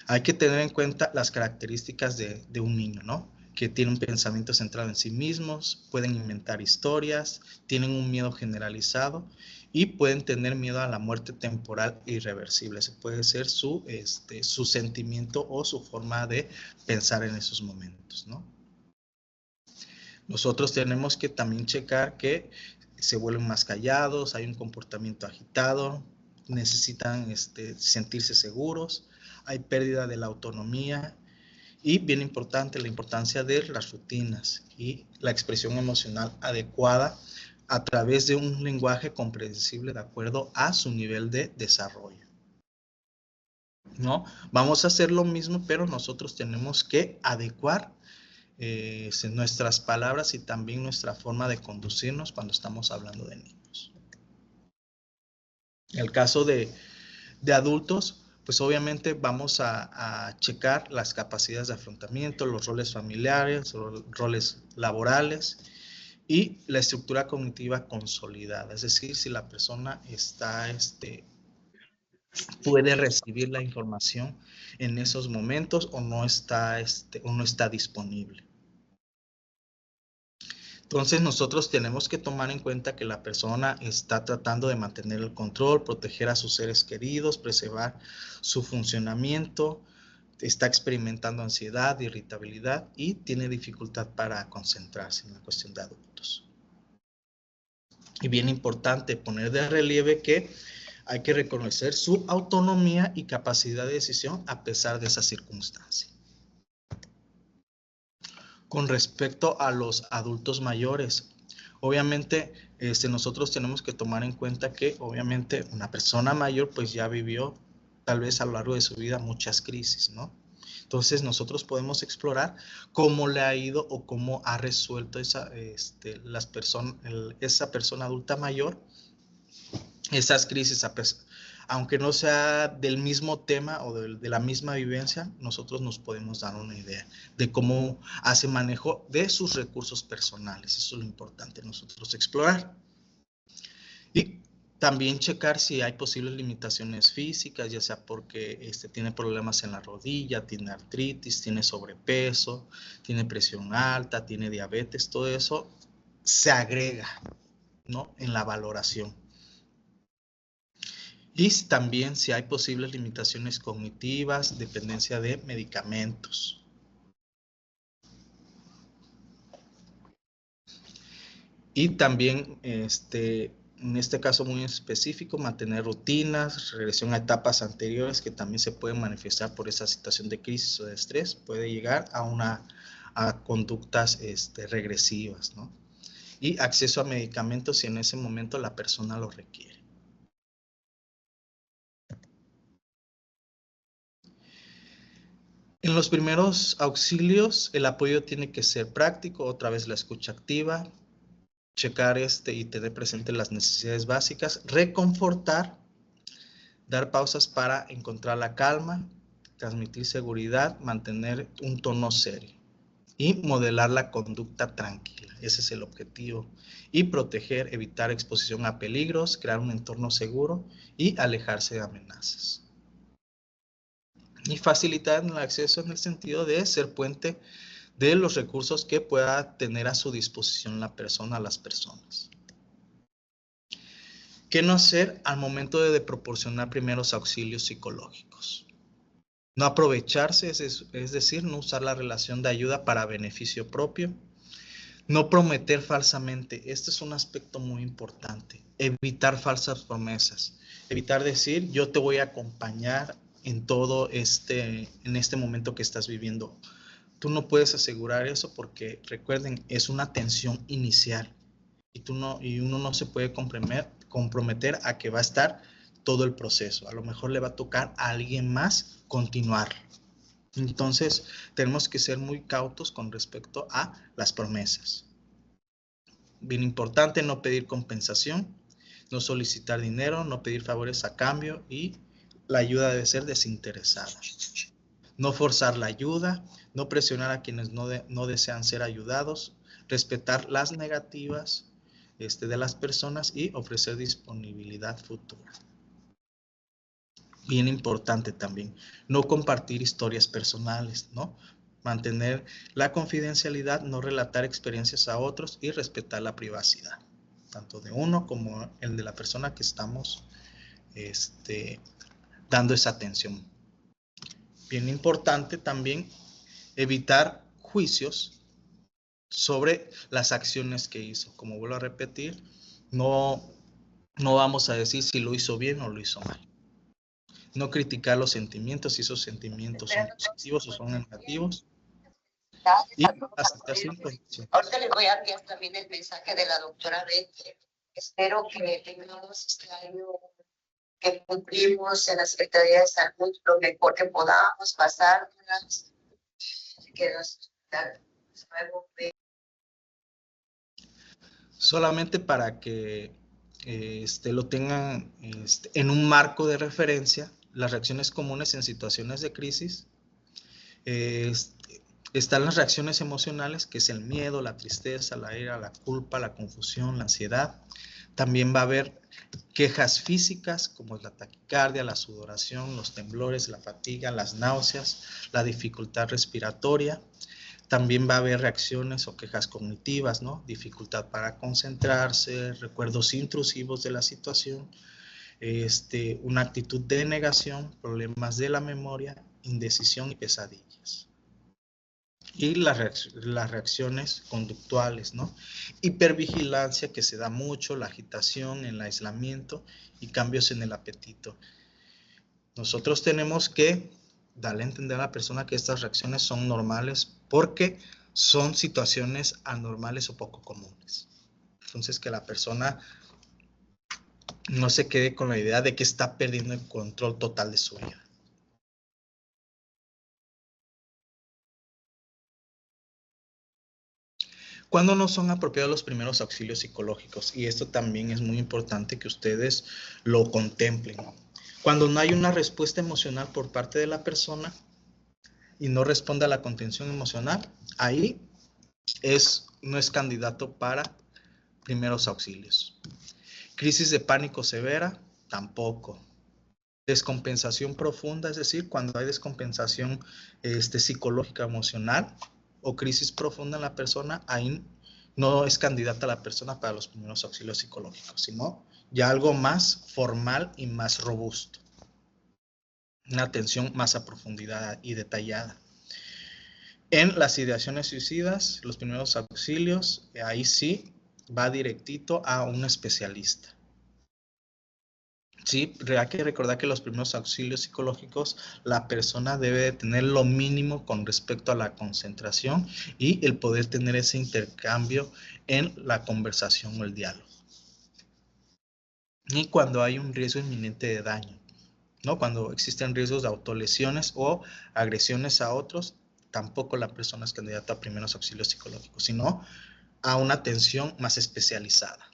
Hay que tener en cuenta las características de un niño, ¿no? Que tiene un pensamiento centrado en sí mismos, pueden inventar historias, tienen un miedo generalizado y pueden tener miedo a la muerte temporal e irreversible. Ese puede ser su sentimiento o su forma de pensar en esos momentos, ¿no? Nosotros tenemos que también checar que se vuelven más callados, hay un comportamiento agitado, necesitan sentirse seguros, hay pérdida de la autonomía y, bien importante, la importancia de las rutinas y la expresión emocional adecuada a través de un lenguaje comprensible de acuerdo a su nivel de desarrollo. ¿no? Vamos a hacer lo mismo, pero nosotros tenemos que adecuar nuestras palabras y también nuestra forma de conducirnos cuando estamos hablando de niños. En el caso de adultos, pues obviamente vamos a checar las capacidades de afrontamiento, los roles familiares, los roles laborales y la estructura cognitiva consolidada. Es decir, si la persona está, puede recibir la información en esos momentos o no está disponible. Entonces nosotros tenemos que tomar en cuenta que la persona está tratando de mantener el control, proteger a sus seres queridos, preservar su funcionamiento, está experimentando ansiedad, irritabilidad y tiene dificultad para concentrarse en la cuestión de adultos. Y bien importante poner de relieve que hay que reconocer su autonomía y capacidad de decisión a pesar de esa circunstancia. Con respecto a los adultos mayores, obviamente nosotros tenemos que tomar en cuenta que obviamente una persona mayor pues ya vivió tal vez a lo largo de su vida muchas crisis, ¿no? Entonces nosotros podemos explorar cómo le ha ido o cómo ha resuelto esa persona adulta mayor esas crisis, aunque no sea del mismo tema o de la misma vivencia, nosotros nos podemos dar una idea de cómo hace manejo de sus recursos personales. Eso es lo importante nosotros explorar. Y también checar si hay posibles limitaciones físicas, ya sea porque tiene problemas en la rodilla, tiene artritis, tiene sobrepeso, tiene presión alta, tiene diabetes, todo eso se agrega, ¿no?, en la valoración. Y también si hay posibles limitaciones cognitivas, dependencia de medicamentos. Y también, en este caso muy específico, mantener rutinas, regresión a etapas anteriores que también se pueden manifestar por esa situación de crisis o de estrés, puede llegar a conductas regresivas, ¿no? Y acceso a medicamentos si en ese momento la persona lo requiere. En los primeros auxilios, el apoyo tiene que ser práctico, otra vez la escucha activa, checar y tener presente las necesidades básicas, reconfortar, dar pausas para encontrar la calma, transmitir seguridad, mantener un tono serio y modelar la conducta tranquila. Ese es el objetivo. Y proteger, evitar exposición a peligros, crear un entorno seguro y alejarse de amenazas. Y facilitar el acceso en el sentido de ser puente de los recursos que pueda tener a su disposición la persona, las personas. ¿Qué no hacer al momento de proporcionar primeros auxilios psicológicos? No aprovecharse, es decir, no usar la relación de ayuda para beneficio propio. No prometer falsamente. Este es un aspecto muy importante. Evitar falsas promesas. Evitar decir, yo te voy a acompañar en todo en este momento que estás viviendo. Tú no puedes asegurar eso porque, recuerden, es una tensión inicial y uno no se puede comprometer a que va a estar todo el proceso. A lo mejor le va a tocar a alguien más continuar. Entonces, tenemos que ser muy cautos con respecto a las promesas. Bien importante, no pedir compensación, no solicitar dinero, no pedir favores a cambio y la ayuda debe ser desinteresada. No forzar la ayuda, no presionar a quienes no desean ser ayudados, respetar las negativas de las personas y ofrecer disponibilidad futura. Bien importante también, no compartir historias personales, ¿no? Mantener la confidencialidad, no relatar experiencias a otros y respetar la privacidad, tanto de uno como el de la persona que estamos dando esa atención. Bien importante también evitar juicios sobre las acciones que hizo. Como vuelvo a repetir, no vamos a decir si lo hizo bien o lo hizo mal. No criticar los sentimientos, si esos sentimientos son positivos o son negativos. Y aceptación. Ahorita les voy a enviar también el mensaje de la doctora Betty. Espero que tengamos este año que cumplimos en la Secretaría de Salud lo mejor que podamos, pasárnoslas, que nos solamente para que lo tengan en un marco de referencia, las reacciones comunes en situaciones de crisis. Están las reacciones emocionales, que es el miedo, la tristeza, la ira, la culpa, la confusión, la ansiedad. También va a haber quejas físicas, como es la taquicardia, la sudoración, los temblores, la fatiga, las náuseas, la dificultad respiratoria. También va a haber reacciones o quejas cognitivas, ¿no? Dificultad para concentrarse, recuerdos intrusivos de la situación, una actitud de negación, problemas de la memoria, indecisión y pesadillas. Y las reacciones conductuales, ¿no? Hipervigilancia, que se da mucho, la agitación, el aislamiento y cambios en el apetito. Nosotros tenemos que darle a entender a la persona que estas reacciones son normales porque son situaciones anormales o poco comunes. Entonces, que la persona no se quede con la idea de que está perdiendo el control total de su vida. ¿Cuándo no son apropiados los primeros auxilios psicológicos? Y esto también es muy importante que ustedes lo contemplen. Cuando no hay una respuesta emocional por parte de la persona y no responde a la contención emocional, ahí no es candidato para primeros auxilios. Crisis de pánico severa, tampoco. Descompensación profunda, es decir, cuando hay descompensación psicológica, emocional o crisis profunda en la persona, ahí no es candidata la persona para los primeros auxilios psicológicos, sino ya algo más formal y más robusto. Una atención más a profundidad y detallada. En las ideaciones suicidas, los primeros auxilios, ahí sí va directito a un especialista. Sí, hay que recordar que los primeros auxilios psicológicos, la persona debe de tener lo mínimo con respecto a la concentración y el poder tener ese intercambio en la conversación o el diálogo. Y cuando hay un riesgo inminente de daño, ¿no? Cuando existen riesgos de autolesiones o agresiones a otros, tampoco la persona es candidata a primeros auxilios psicológicos, sino a una atención más especializada.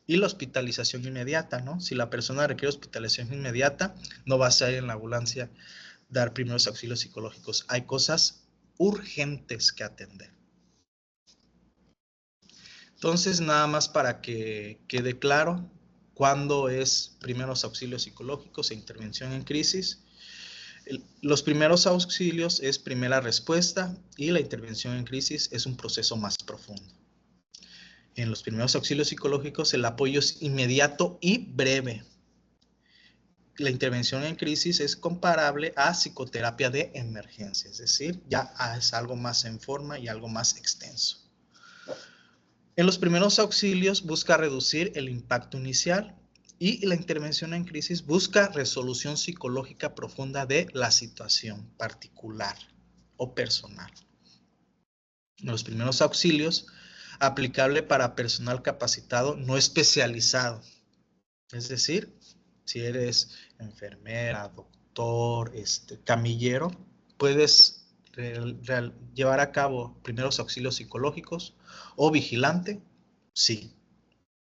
Y la hospitalización inmediata, ¿no? Si la persona requiere hospitalización inmediata, no va a ser en la ambulancia dar primeros auxilios psicológicos. Hay cosas urgentes que atender. Entonces, nada más para que quede claro cuándo es primeros auxilios psicológicos e intervención en crisis. Los primeros auxilios es primera respuesta y la intervención en crisis es un proceso más profundo. En los primeros auxilios psicológicos el apoyo es inmediato y breve. La intervención en crisis es comparable a psicoterapia de emergencia, es decir, ya es algo más en forma y algo más extenso. En los primeros auxilios busca reducir el impacto inicial y la intervención en crisis busca resolución psicológica profunda de la situación particular o personal. En los primeros auxilios, aplicable para personal capacitado no especializado. Es decir, si eres enfermera, doctor, camillero, puedes llevar a cabo primeros auxilios psicológicos o vigilante, sí.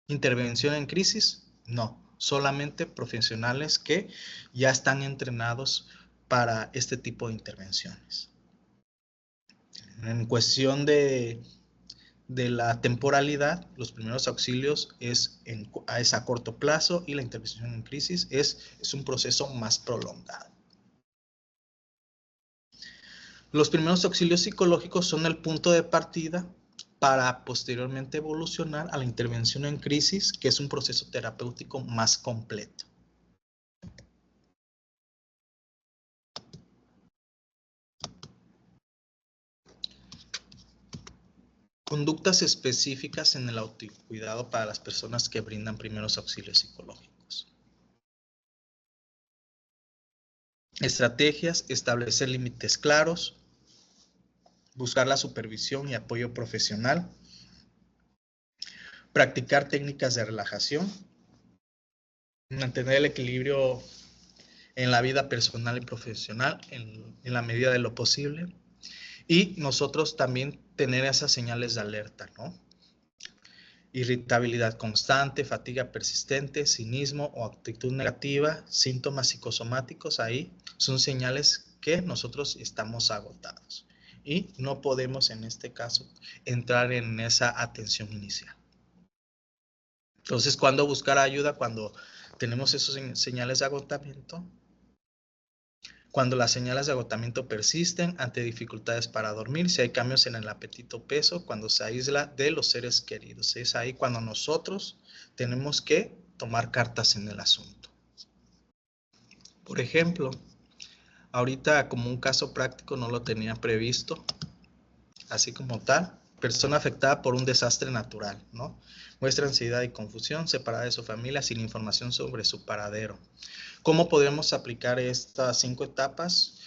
Intervención en crisis, no. Solamente profesionales que ya están entrenados para este tipo de intervenciones. En cuestión de la temporalidad, los primeros auxilios es a corto plazo y la intervención en crisis es un proceso más prolongado. Los primeros auxilios psicológicos son el punto de partida para posteriormente evolucionar a la intervención en crisis, que es un proceso terapéutico más completo. Conductas específicas en el autocuidado para las personas que brindan primeros auxilios psicológicos. Estrategias: establecer límites claros, buscar la supervisión y apoyo profesional, practicar técnicas de relajación, mantener el equilibrio en la vida personal y profesional en la medida de lo posible. Y nosotros también tener esas señales de alerta, ¿no? Irritabilidad constante, fatiga persistente, cinismo o actitud negativa, síntomas psicosomáticos, ahí son señales que nosotros estamos agotados. Y no podemos en este caso entrar en esa atención inicial. Entonces, ¿cuándo buscar ayuda? Cuando tenemos esos señales de agotamiento. Cuando las señales de agotamiento persisten, ante dificultades para dormir, si hay cambios en el apetito o peso, cuando se aísla de los seres queridos. Es ahí cuando nosotros tenemos que tomar cartas en el asunto. Por ejemplo, ahorita como un caso práctico no lo tenía previsto, así como tal, persona afectada por un desastre natural, ¿no? Muestra ansiedad y confusión, separada de su familia, sin información sobre su paradero. ¿Cómo podemos aplicar estas 5 etapas?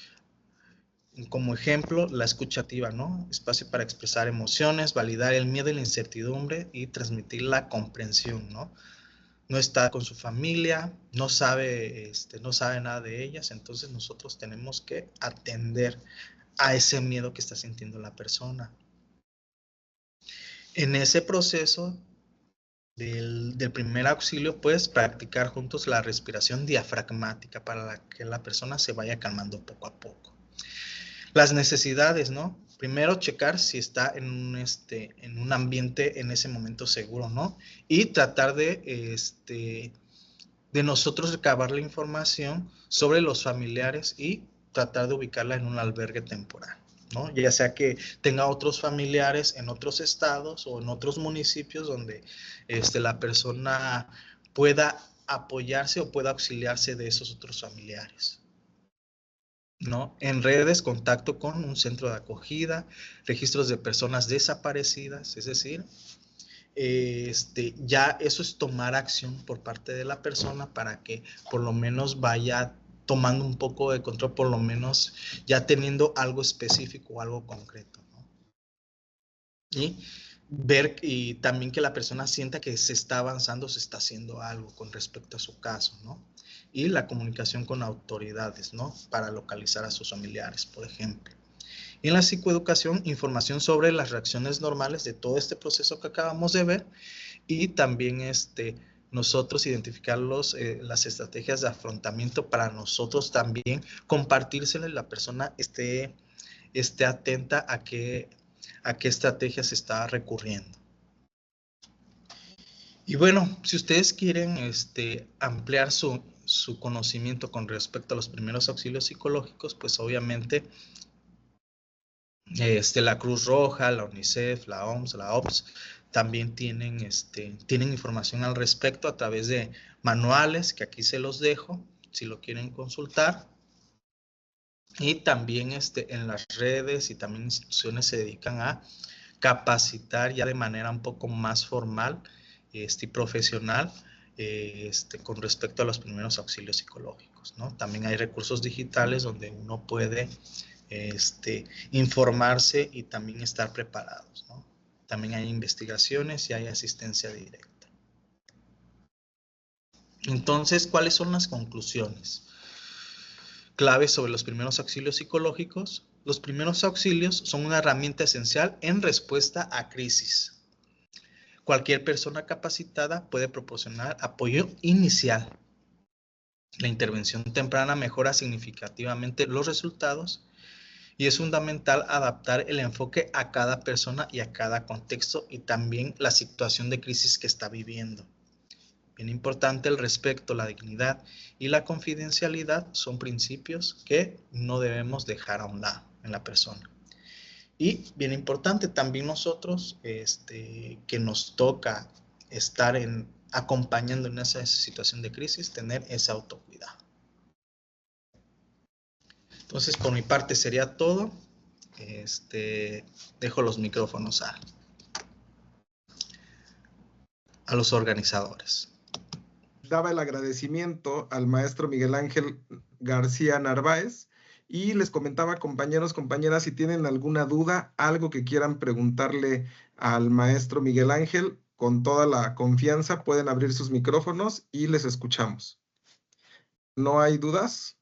Como ejemplo, la escucha activa, ¿no? Espacio para expresar emociones, validar el miedo y la incertidumbre y transmitir la comprensión, ¿no? No está con su familia, no sabe nada de ellas, entonces nosotros tenemos que atender a ese miedo que está sintiendo la persona. En ese proceso del primer auxilio, pues practicar juntos la respiración diafragmática para que la persona se vaya calmando poco a poco. Las necesidades, ¿no? Primero checar si está en un ambiente en ese momento seguro, ¿no? Y tratar de nosotros recabar la información sobre los familiares y tratar de ubicarla en un albergue temporal, ¿no? Ya sea que tenga otros familiares en otros estados o en otros municipios donde la persona pueda apoyarse o pueda auxiliarse de esos otros familiares, ¿no? En redes, contacto con un centro de acogida, registros de personas desaparecidas, es decir, ya eso es tomar acción por parte de la persona para que por lo menos vaya tomando un poco de control, por lo menos ya teniendo algo específico o algo concreto, ¿no? Y ver y también que la persona sienta que se está avanzando, se está haciendo algo con respecto a su caso, ¿no? Y la comunicación con autoridades, ¿no? Para localizar a sus familiares, por ejemplo. Y en la psicoeducación, información sobre las reacciones normales de todo este proceso que acabamos de ver y también nosotros identificar las estrategias de afrontamiento para nosotros también compartírselas y la persona esté atenta a qué estrategia se está recurriendo. Y bueno, si ustedes quieren ampliar su conocimiento con respecto a los primeros auxilios psicológicos, pues obviamente la Cruz Roja, la UNICEF, la OMS, la OPS, también tienen información al respecto a través de manuales, que aquí se los dejo, si lo quieren consultar. Y también en las redes y también instituciones se dedican a capacitar ya de manera un poco más formal y profesional con respecto a los primeros auxilios psicológicos, ¿no? También hay recursos digitales donde uno puede informarse y también estar preparados, ¿no? También hay investigaciones y hay asistencia directa. Entonces, ¿cuáles son las conclusiones? Claves sobre los primeros auxilios psicológicos. Los primeros auxilios son una herramienta esencial en respuesta a crisis. Cualquier persona capacitada puede proporcionar apoyo inicial. La intervención temprana mejora significativamente los resultados y es fundamental adaptar el enfoque a cada persona y a cada contexto y también la situación de crisis que está viviendo. Bien importante, el respeto, la dignidad y la confidencialidad son principios que no debemos dejar a un lado en la persona. Y bien importante también nosotros, que nos toca estar acompañando en esa situación de crisis, tener ese autocuidado. Entonces, por mi parte sería todo. Dejo los micrófonos a los organizadores. Daba el agradecimiento al maestro Miguel Ángel García Narváez y les comentaba, compañeros, compañeras, si tienen alguna duda, algo que quieran preguntarle al maestro Miguel Ángel, con toda la confianza, pueden abrir sus micrófonos y les escuchamos. ¿No hay dudas?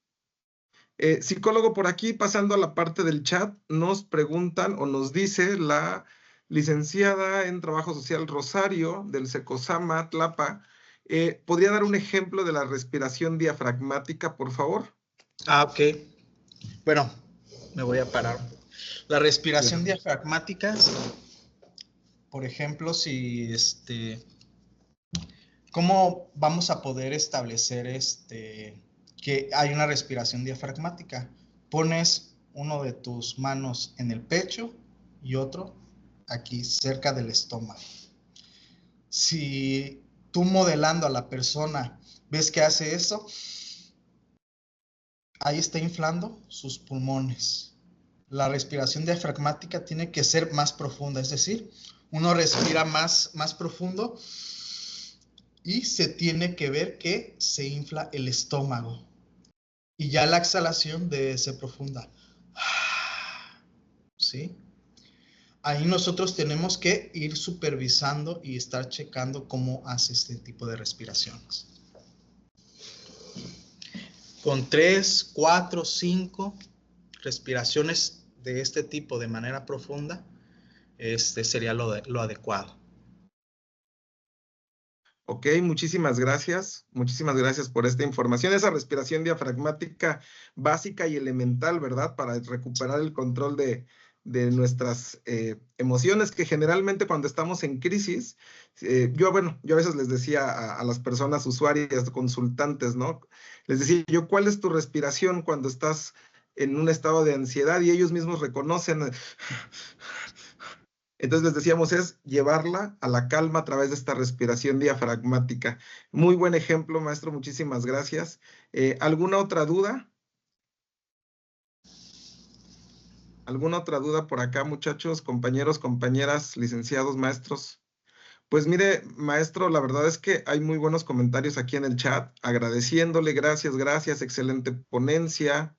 Psicólogo, por aquí, pasando a la parte del chat, nos preguntan o nos dice la licenciada en Trabajo Social Rosario del Secosama Tlapa, ¿podría dar un ejemplo de la respiración diafragmática, por favor? Ok. Bueno, me voy a parar. La respiración diafragmática, por ejemplo, si ¿cómo vamos a poder establecer que hay una respiración diafragmática? Pones uno de tus manos en el pecho y otro aquí cerca del estómago. Si tú modelando a la persona ves que hace eso, ahí está inflando sus pulmones. La respiración diafragmática tiene que ser más profunda, es decir, uno respira más profundo y se tiene que ver que se infla el estómago. Y ya la exhalación debe ser profunda. ¿Sí? Ahí nosotros tenemos que ir supervisando y estar checando cómo hace este tipo de respiraciones. Con 3, 4, 5 respiraciones de este tipo de manera profunda, sería lo adecuado. Ok, muchísimas gracias. Muchísimas gracias por esta información. Esa respiración diafragmática básica y elemental, ¿verdad? Para recuperar el control de nuestras emociones, que generalmente cuando estamos en crisis, yo a veces les decía a las personas usuarias, consultantes, ¿no? Les decía yo, ¿cuál es tu respiración cuando estás en un estado de ansiedad? Y ellos mismos reconocen... Entonces les decíamos, es llevarla a la calma a través de esta respiración diafragmática. Muy buen ejemplo, maestro, muchísimas gracias. ¿Alguna otra duda? ¿Alguna otra duda por acá, muchachos, compañeros, compañeras, licenciados, maestros? Pues mire, maestro, la verdad es que hay muy buenos comentarios aquí en el chat, agradeciéndole, gracias, excelente ponencia.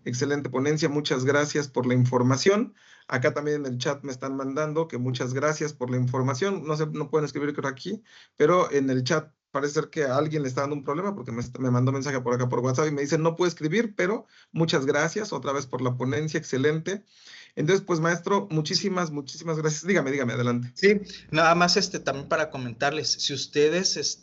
Excelente ponencia, muchas gracias por la información. Acá también en el chat me están mandando que muchas gracias por la información. No sé, no pueden escribir por aquí, pero en el chat parece ser que a alguien le está dando un problema porque me mandó mensaje por acá por WhatsApp y me dice no puedo escribir, pero muchas gracias otra vez por la ponencia, excelente. Entonces, pues maestro, muchísimas gracias. Dígame, adelante. Sí, nada más también para comentarles, si ustedes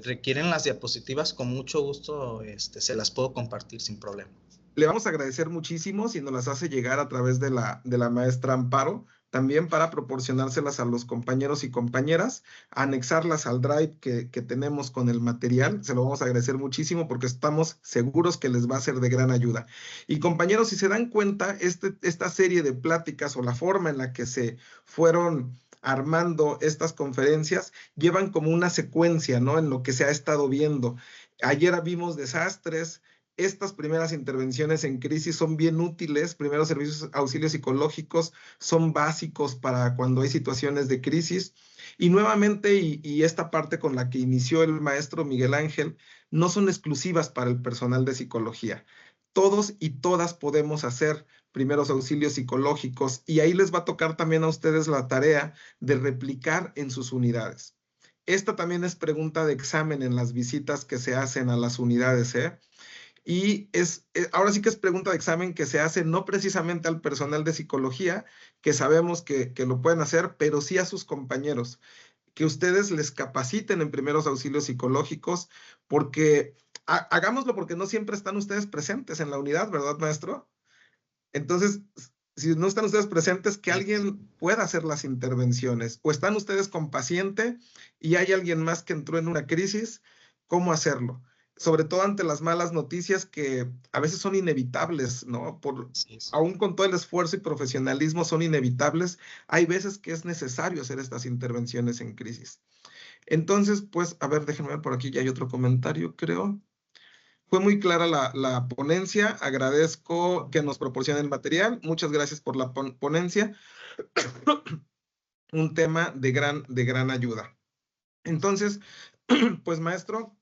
requieren las diapositivas, con mucho gusto se las puedo compartir sin problema. Le vamos a agradecer muchísimo si nos las hace llegar a través de la maestra Amparo, también para proporcionárselas a los compañeros y compañeras, anexarlas al drive que tenemos con el material. Se lo vamos a agradecer muchísimo porque estamos seguros que les va a ser de gran ayuda. Y compañeros, si se dan cuenta, esta serie de pláticas o la forma en la que se fueron armando estas conferencias llevan como una secuencia, ¿no? En lo que se ha estado viendo. Ayer vimos desastres. Estas primeras intervenciones en crisis son bien útiles. Primeros servicios, auxilios psicológicos son básicos para cuando hay situaciones de crisis. Y nuevamente, y esta parte con la que inició el maestro Miguel Ángel, no son exclusivas para el personal de psicología. Todos y todas podemos hacer primeros auxilios psicológicos y ahí les va a tocar también a ustedes la tarea de replicar en sus unidades. Esta también es pregunta de examen en las visitas que se hacen a las unidades, ¿eh? Y ahora sí que es pregunta de examen que se hace no precisamente al personal de psicología, que sabemos que lo pueden hacer, pero sí a sus compañeros, que ustedes les capaciten en primeros auxilios psicológicos, porque hagámoslo porque no siempre están ustedes presentes en la unidad, ¿verdad, maestro? Entonces, si no están ustedes presentes, que alguien pueda hacer las intervenciones, o están ustedes con paciente y hay alguien más que entró en una crisis, ¿cómo hacerlo? Sobre todo ante las malas noticias que a veces son inevitables, ¿no? Aún con todo el esfuerzo y profesionalismo son inevitables, hay veces que es necesario hacer estas intervenciones en crisis. Entonces, pues, a ver, déjenme ver por aquí, ya hay otro comentario, creo. Fue muy clara la ponencia, agradezco que nos proporcionen el material, muchas gracias por la ponencia, un tema de gran ayuda. Entonces, pues, maestro,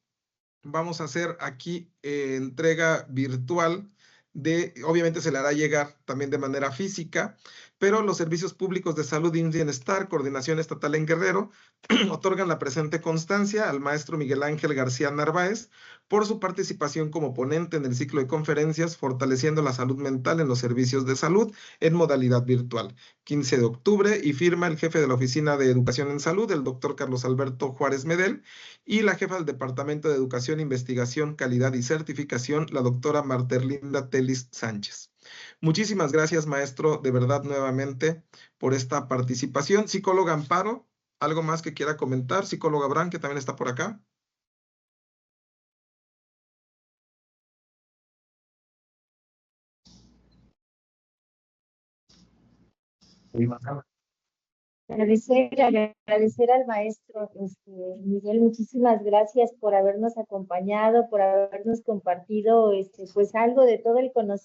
vamos a hacer aquí entrega virtual obviamente se le hará llegar también de manera física, pero los servicios públicos de salud y bienestar, coordinación estatal en Guerrero, otorgan la presente constancia al maestro Miguel Ángel García Narváez por su participación como ponente en el ciclo de conferencias Fortaleciendo la Salud Mental en los Servicios de Salud en modalidad virtual, 15 de octubre, y firma el jefe de la Oficina de Educación en Salud, el doctor Carlos Alberto Juárez Medel, y la jefa del Departamento de Educación, Investigación, Calidad y Certificación, la doctora Marta Erlinda Telis Sánchez. Muchísimas gracias, maestro, de verdad, nuevamente, por esta participación. Psicóloga Amparo, ¿algo más que quiera comentar? Psicóloga Abraham, que también está por acá. Agradecer al maestro Miguel, muchísimas gracias por habernos acompañado, por habernos compartido pues algo de todo el conocimiento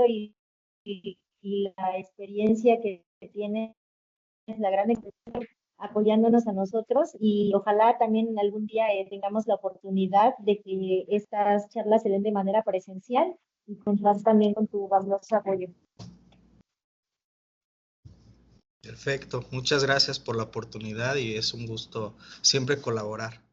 y la experiencia que tiene, la gran experiencia apoyándonos a nosotros, y ojalá también algún día tengamos la oportunidad de que estas charlas se den de manera presencial, y contar también con tu valioso apoyo. Perfecto, muchas gracias por la oportunidad y es un gusto siempre colaborar.